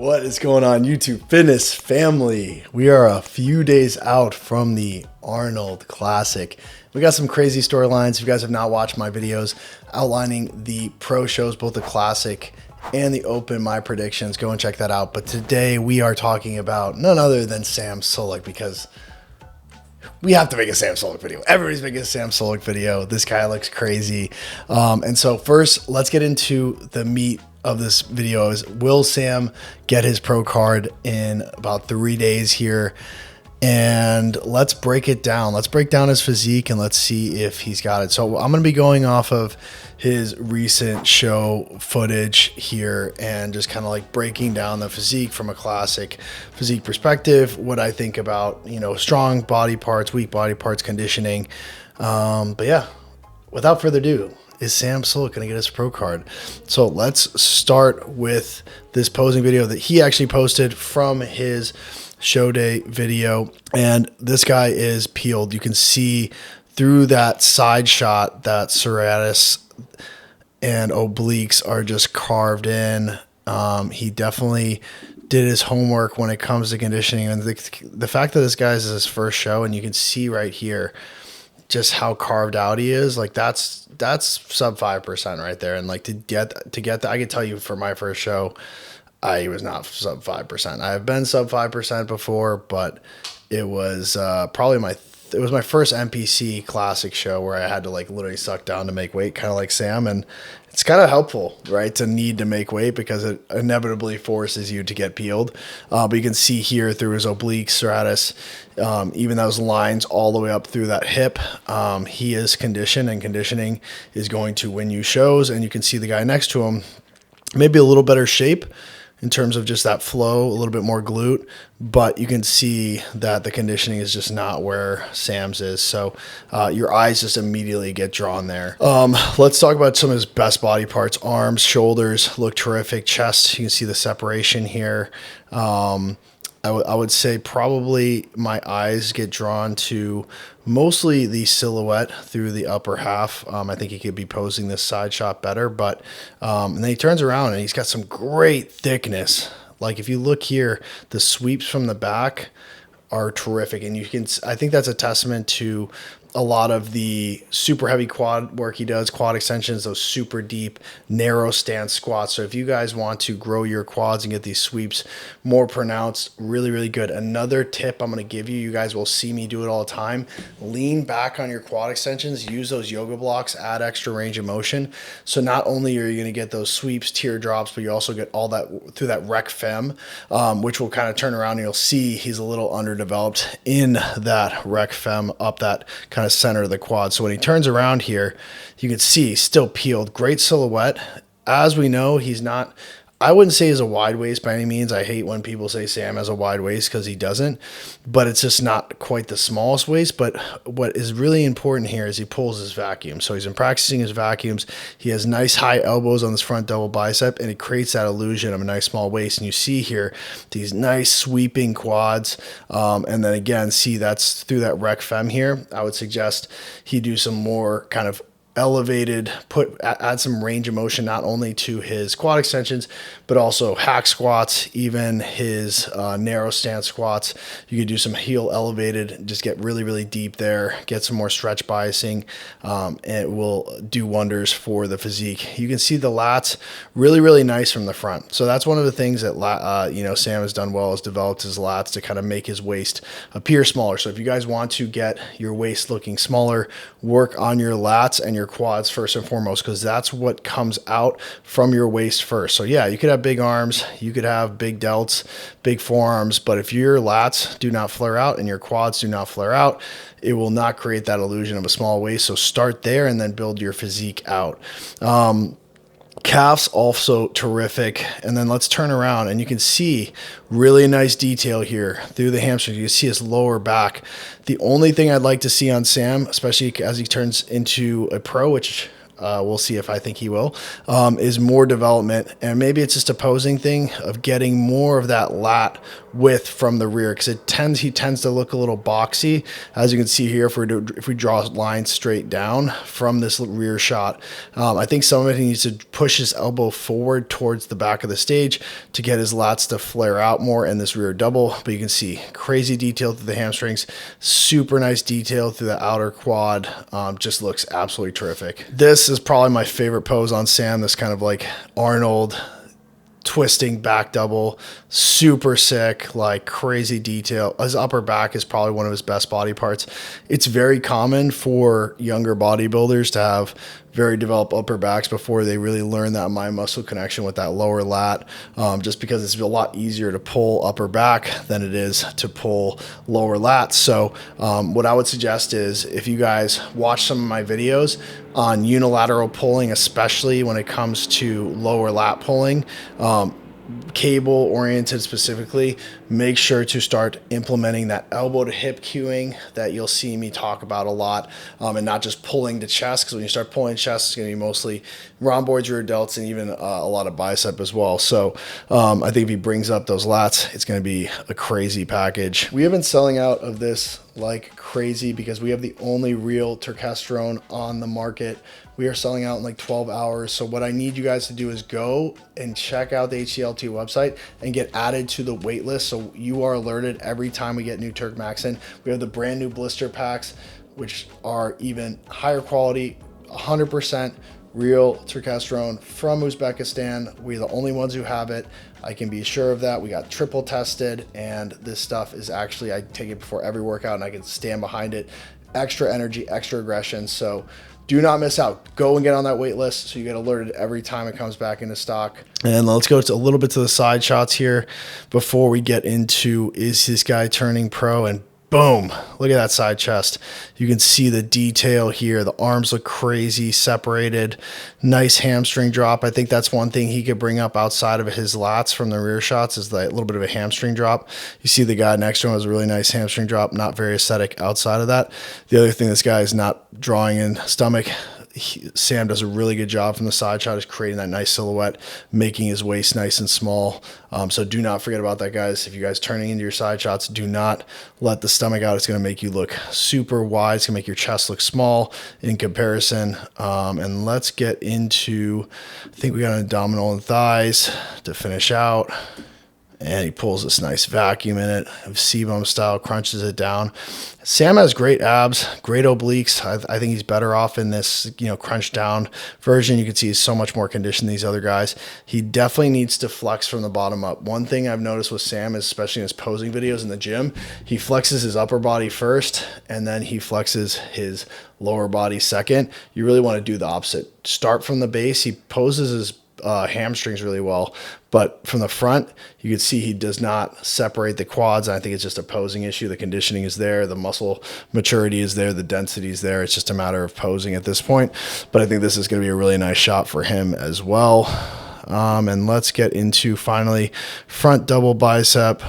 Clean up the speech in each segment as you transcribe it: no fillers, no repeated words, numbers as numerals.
What is going on, YouTube fitness family? We are a few days out from the Arnold Classic. We got some crazy storylines. If you guys have not watched my videos outlining the pro shows, both the Classic and the Open, my predictions, go and check that out. But today we are talking about none other than Sam Sulek, because we have to make a Sam Sulek video. Everybody's making a Sam Sulek video. This guy looks crazy. And so first, let's get into the meat of this video. Is will Sam get his pro card in about 3 days here? And let's break it down. Let's break down his physique and let's see if he's got it. So I'm going to be going off of his recent show footage here and just kind of like breaking down the physique from a classic physique perspective, what I think about, you know, strong body parts, weak body parts, conditioning. But yeah, without further ado, is Sam Sulek going to get his pro card? So let's start with this posing video that he actually posted from his show day video. And this guy is peeled. You can see through that side shot that serratus and obliques are just carved in. He definitely did his homework when it comes to conditioning. And the fact that this guy is his first show, and you can see right here just how carved out he is, like that's sub 5% right there. And like to get that, I can tell you for my first show, I was not sub 5%. I have been sub 5% before, but it was probably my first NPC classic show where I had to like literally suck down to make weight, kind of like Sam. And it's kind of helpful, right, to need to make weight because it inevitably forces you to get peeled. But you can see here through his oblique serratus, even those lines all the way up through that hip, he is conditioned, and conditioning is going to win you shows. And you can see the guy next to him, maybe a little better shape in terms of just that flow, a little bit more glute, but you can see that the conditioning is just not where Sam's is. So your eyes just immediately get drawn there. Let's talk about some of his best body parts. Arms, shoulders look terrific. Chest, you can see the separation here. I would say probably my eyes get drawn to mostly the silhouette through the upper half. I think he could be posing this side shot better, but and then he turns around and he's got some great thickness. Like if you look here, the sweeps from the back are terrific, and I think that's a testament to a lot of the super heavy quad work he does, quad extensions, those super deep, narrow stance squats. So if you guys want to grow your quads and get these sweeps more pronounced, really, really good. Another tip I'm going to give you, you guys will see me do it all the time. Lean back on your quad extensions, use those yoga blocks, add extra range of motion. So not only are you going to get those sweeps, teardrops, but you also get all that through that rec fem, which will kind of turn around and you'll see he's a little underdeveloped in that rec fem up that kind of center of the quad. So when he turns around here, you can see still peeled, great silhouette. As we know, he's not, I wouldn't say he's a wide waist by any means. I hate when people say Sam has a wide waist because he doesn't, but it's just not quite the smallest waist. But what is really important here is he pulls his vacuum. So he's been practicing his vacuums. He has nice high elbows on this front double bicep, and it creates that illusion of a nice small waist. And you see here these nice sweeping quads. And then again, see that's through that rec fem here. I would suggest he do some more kind of elevated, add some range of motion, not only to his quad extensions, but also hack squats, even his narrow stance squats. You could do some heel elevated, just get really, really deep there, get some more stretch biasing, and it will do wonders for the physique. You can see the lats really, really nice from the front. So that's one of the things that Sam has done well, is developed his lats to kind of make his waist appear smaller. So if you guys want to get your waist looking smaller, work on your lats and your quads first and foremost, because that's what comes out from your waist first. So yeah, you could have big arms, you could have big delts, big forearms, but if your lats do not flare out and your quads do not flare out, it will not create that illusion of a small waist. So start there and then build your physique out. Calves also terrific. And then let's turn around and you can see really nice detail here through the hamstring. You can see his lower back. The only thing I'd like to see on Sam, especially as he turns into a pro, which we'll see if I think he will, is more development. And maybe it's just a posing thing of getting more of that lat width from the rear, because he tends to look a little boxy. As you can see here, if we draw lines straight down from this rear shot, I think some of it he needs to push his elbow forward towards the back of the stage to get his lats to flare out more in this rear double. But you can see crazy detail through the hamstrings, super nice detail through the outer quad. Just looks absolutely terrific. This is probably my favorite pose on Sam, this kind of like Arnold twisting back double, super sick, like crazy detail. His upper back is probably one of his best body parts. It's very common for younger bodybuilders to have very developed upper backs before they really learn that mind muscle connection with that lower lat, just because it's a lot easier to pull upper back than it is to pull lower lats. So what I would suggest is, if you guys watch some of my videos on unilateral pulling, especially when it comes to lower lat pulling, cable oriented specifically, make sure to start implementing that elbow to hip cueing that you'll see me talk about a lot, and not just pulling to chest, because when you start pulling chest, it's going to be mostly rhomboids, rear delts, and even a lot of bicep as well. So I think if he brings up those lats, it's going to be a crazy package. We have been selling out of this like crazy because we have the only real turkesterone on the market. We are selling out in like 12 hours. So what I need you guys to do is go and check out the HCLT website and get added to the wait list, so you are alerted every time we get new Turk Max in. We have the brand new blister packs, which are even higher quality, 100% real turkesterone from Uzbekistan. We're the only ones who have it. I can be sure of that. We got triple tested, and this stuff is actually, I take it before every workout and I can stand behind it. Extra energy, extra aggression. So do not miss out. Go and get on that wait list so you get alerted every time it comes back into stock. And let's go a little bit to the side shots here before we get into, is this guy turning pro? And boom, look at that side chest. You can see the detail here. The arms look crazy separated. Nice hamstring drop. I think that's one thing he could bring up outside of his lats from the rear shots, is that little bit of a hamstring drop. You see the guy next to him has a really nice hamstring drop, not very aesthetic outside of that. The other thing, this guy is not drawing in stomach. Sam does a really good job from the side shot, is creating that nice silhouette, making his waist nice and small. So do not forget about that, guys. If you guys turning into your side shots, do not let the stomach out. It's going to make you look super wide. It's going to make your chest look small in comparison. And let's get into, I think we got an abdominal and thighs to finish out. And he pulls this nice vacuum in it, C-bum style, crunches it down. Sam has great abs, great obliques. I think he's better off in this, crunch down version. You can see he's so much more conditioned than these other guys. He definitely needs to flex from the bottom up. One thing I've noticed with Sam is, especially in his posing videos in the gym, he flexes his upper body first, and then he flexes his lower body second. You really want to do the opposite. Start from the base. He poses his hamstrings really well, but from the front you can see he does not separate the quads. I think it's just a posing issue. The conditioning is there, the muscle maturity is there, the density is there. It's just a matter of posing at this point, but I think this is going to be a really nice shot for him as well. And let's get into finally front double bicep,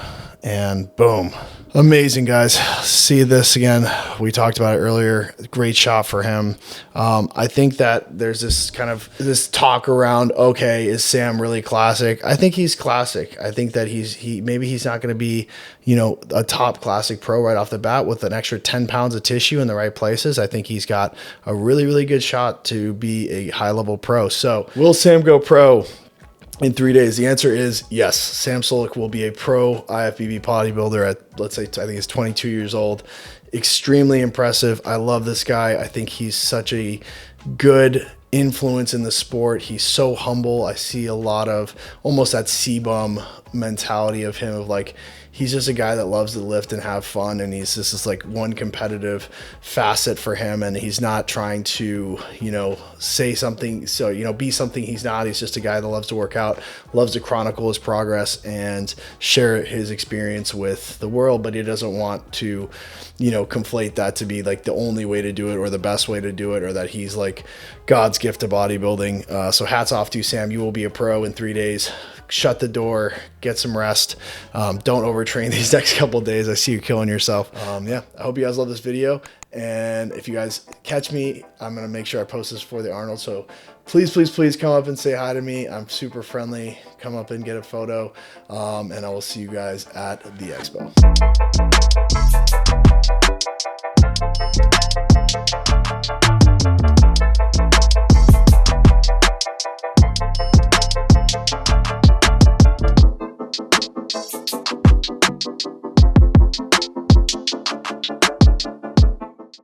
and boom. Amazing, guys. See this again. We talked about it earlier. Great shot for him. I think that there's this talk around, okay, is Sam really classic? I think he's classic. I think that maybe he's not going to be, a top classic pro right off the bat with an extra 10 pounds of tissue in the right places. I think he's got a really, really good shot to be a high level pro. So will Sam go pro in 3 days? The answer is yes. Sam Sulek will be a pro IFBB bodybuilder at, let's say, I think he's 22 years old. Extremely impressive. I love this guy. I think he's such a good influence in the sport. He's so humble. I see a lot of almost that C-bum mentality of him, of like, he's just a guy that loves to lift and have fun, and he's just this like one competitive facet for him, and he's not trying to, say something, so, be something he's not. He's just a guy that loves to work out, loves to chronicle his progress and share his experience with the world, but he doesn't want to, conflate that to be like the only way to do it or the best way to do it, or that he's like God's gift to bodybuilding. So hats off to you, Sam. You will be a pro in 3 days. shut the door, get some rest. Don't overtrain these next couple of days. I see you killing yourself. Yeah, I hope you guys love this video. And if you guys catch me, I'm going to make sure I post this for the Arnold. So please come up and say hi to me. I'm super friendly. Come up and get a photo. And I will see you guys at the expo.